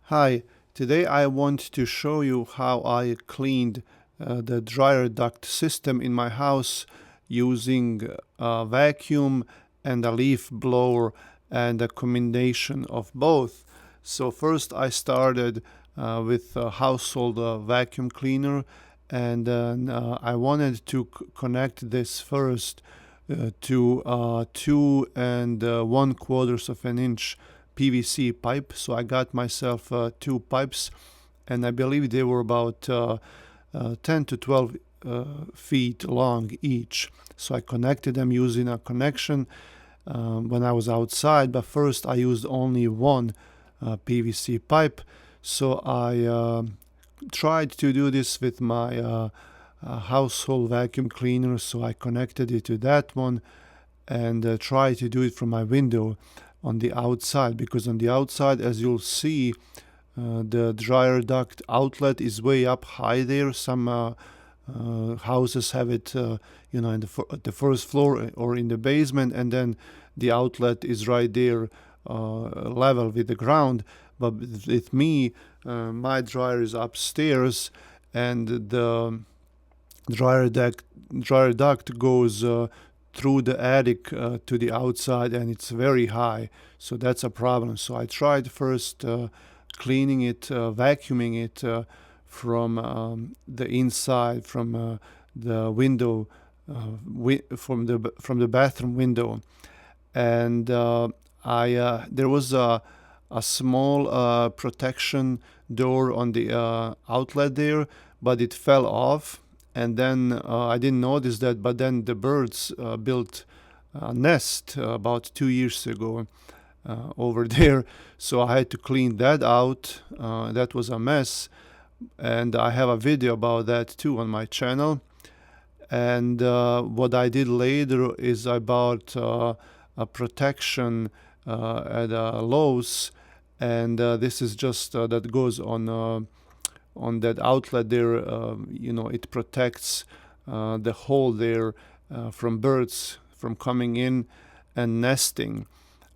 Hi, today I want to show you how I cleaned the dryer duct system in my house using a vacuum and a leaf blower and a combination of both. So first I started with a household vacuum cleaner, and then I wanted to connect this first to 2 1/4 of an inch PVC pipe. So I got myself 2 pipes, and I believe they were about 10 to 12 feet long each. So I connected them using a connection when I was outside, but first I used only one PVC pipe. So I tried to do this with my household vacuum cleaner, so I connected it to that one and tried to do it from my window on the outside, because on the outside, as you'll see, the dryer duct outlet is way up high there. Some houses have it in at the first floor or in the basement, and then the outlet is right there level with the ground. But with me, my dryer is upstairs, and the dryer duct goes through the attic to the outside, and it's very high, so that's a problem. So I tried first cleaning it, vacuuming it from the inside, from the window, from the bathroom window, and there was a small protection door on the outlet there, but it fell off. And then I didn't notice that, but then the birds built a nest about 2 years ago over there. So I had to clean that out. That was a mess. And I have a video about that too on my channel. And what I did later is I bought a protection at Lowe's. And this is just that goes on that outlet there. It protects the hole there from birds from coming in and nesting.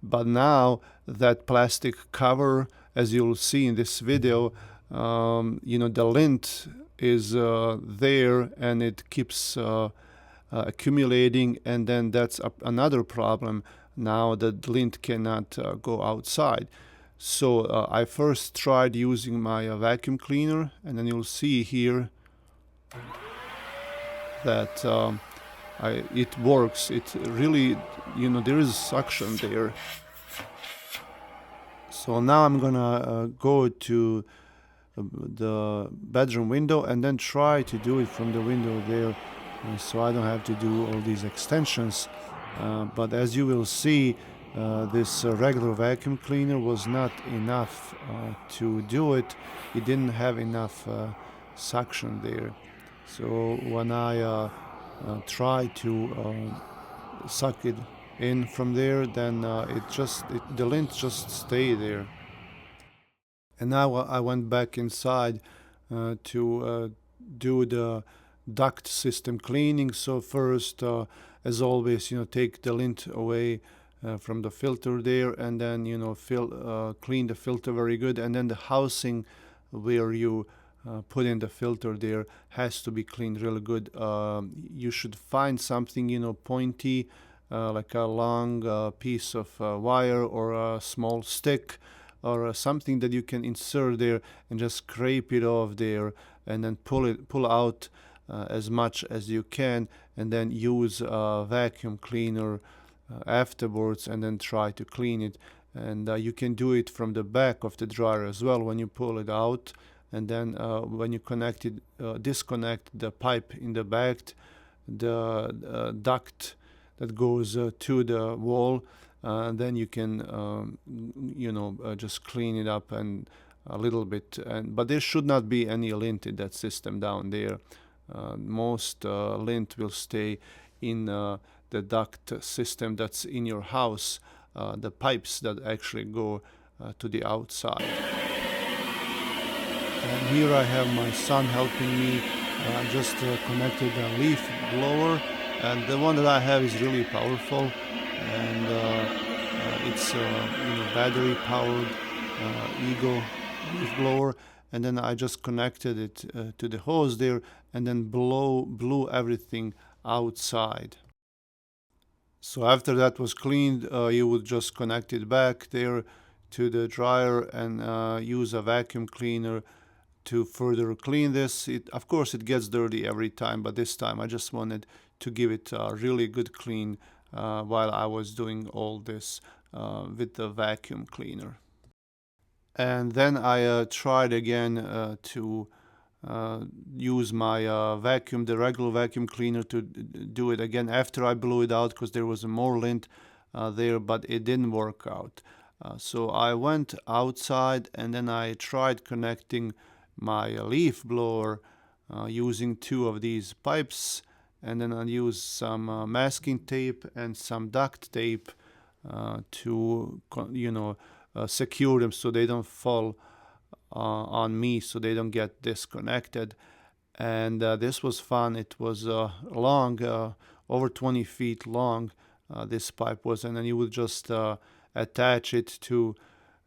But now that plastic cover, as you'll see in this video, the lint is there, and it keeps accumulating, and then that's another problem. Now the lint cannot go outside. So I first tried using my vacuum cleaner, and then you'll see here that it works. It really, there is suction there. So now I'm gonna go to the bedroom window and then try to do it from the window there, so I don't have to do all these extensions. But as you will see, this regular vacuum cleaner was not enough to do it. It didn't have enough suction there. So when I tried to suck it in from there, then the lint just stayed there. And now I went back inside to do the duct system cleaning. So first, as always, take the lint away from the filter there, and then clean the filter very good, and then the housing where you put in the filter there has to be cleaned really good. You should find something pointy, like a long piece of wire or a small stick, or something that you can insert there and just scrape it off there, and then pull out as much as you can, and then use a vacuum cleaner afterwards, and then try to clean it. And you can do it from the back of the dryer as well when you pull it out, and then when you disconnect the pipe in the back, the duct that goes to the wall, then you can just clean it up and a little bit. But there should not be any lint in that system down there. Most lint will stay in the duct system that's in your house, the pipes that actually go to the outside. And here I have my son helping me. I just connected a leaf blower, and the one that I have is really powerful, and it's battery powered Ego leaf blower, and then I just connected it to the hose there, and then blew everything outside. So after that was cleaned, you would just connect it back there to the dryer and use a vacuum cleaner to further clean this. Of course, it gets dirty every time, but this time I just wanted to give it a really good clean while I was doing all this with the vacuum cleaner. And then I tried again to use my the regular vacuum cleaner to do it again after I blew it out, because there was more lint there, but it didn't work out. So I went outside and then I tried connecting my leaf blower using two of these pipes, and then I used some masking tape and some duct tape to secure them so they don't fall on me, so they don't get disconnected. And this was fun. It was long, over 20 feet long, this pipe was, and then you would just attach it to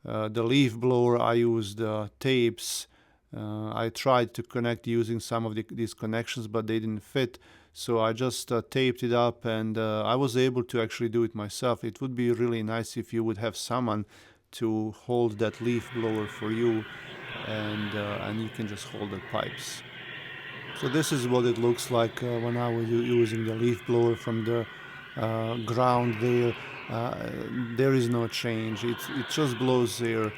the leaf blower. I used tapes. I tried to connect using some of these connections, but they didn't fit. So I just taped it up, and I was able to actually do it myself. It would be really nice if you would have someone to hold that leaf blower for you, and you can just hold the pipes. So this is what it looks like when I was using the leaf blower from the ground there. There is no change. It just blows there.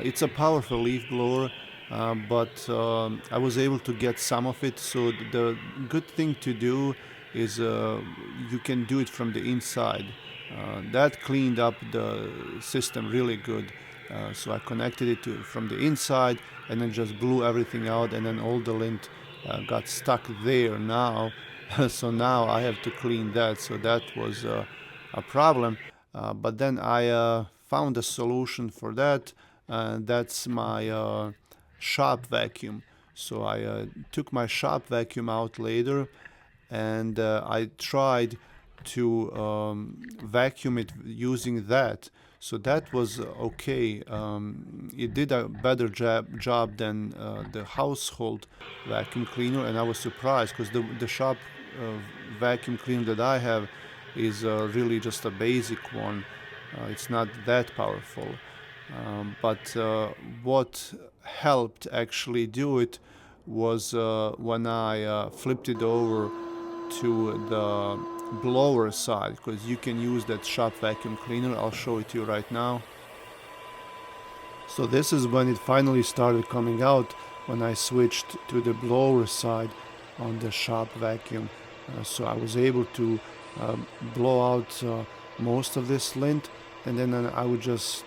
It's a powerful leaf blower, but I was able to get some of it. So the good thing to do is you can do it from the inside. That cleaned up the system really good. So I connected it from the inside and then just blew everything out, and then all the lint got stuck there now. So now I have to clean that. So that was a problem. But then I found a solution for that. That's my shop vacuum. So I took my shop vacuum out later, and I tried to vacuum it using that. So that was okay. It did a better job than the household vacuum cleaner, and I was surprised because the shop vacuum cleaner that I have is really just a basic one. It's not that powerful. But what helped actually do it was when I flipped it over to the blower side, because you can use that shop vacuum cleaner. I'll show it to you right now. So this is when it finally started coming out, when I switched to the blower side on the shop vacuum. So I was able to blow out most of this lint, and then I would just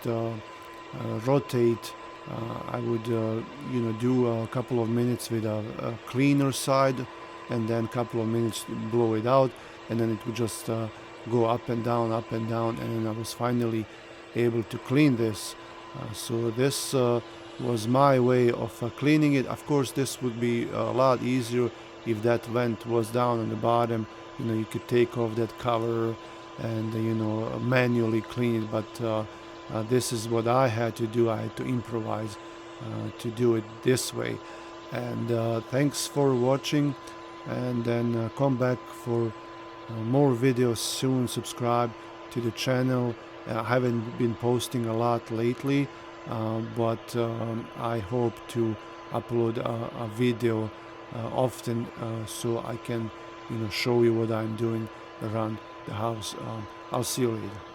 rotate. I would do a couple of minutes with a cleaner side, and then a couple of minutes to blow it out, and then it would just go up and down, and then I was finally able to clean this. So this was my way of cleaning it. Of course, this would be a lot easier if that vent was down on the bottom. You could take off that cover and manually clean it, but this is what I had to do. I had to improvise to do it this way. And thanks for watching, and then come back for more videos soon. Subscribe to the channel. I haven't been posting a lot lately, but I hope to upload a video often, so I can show you what I'm doing around the house. I'll see you later.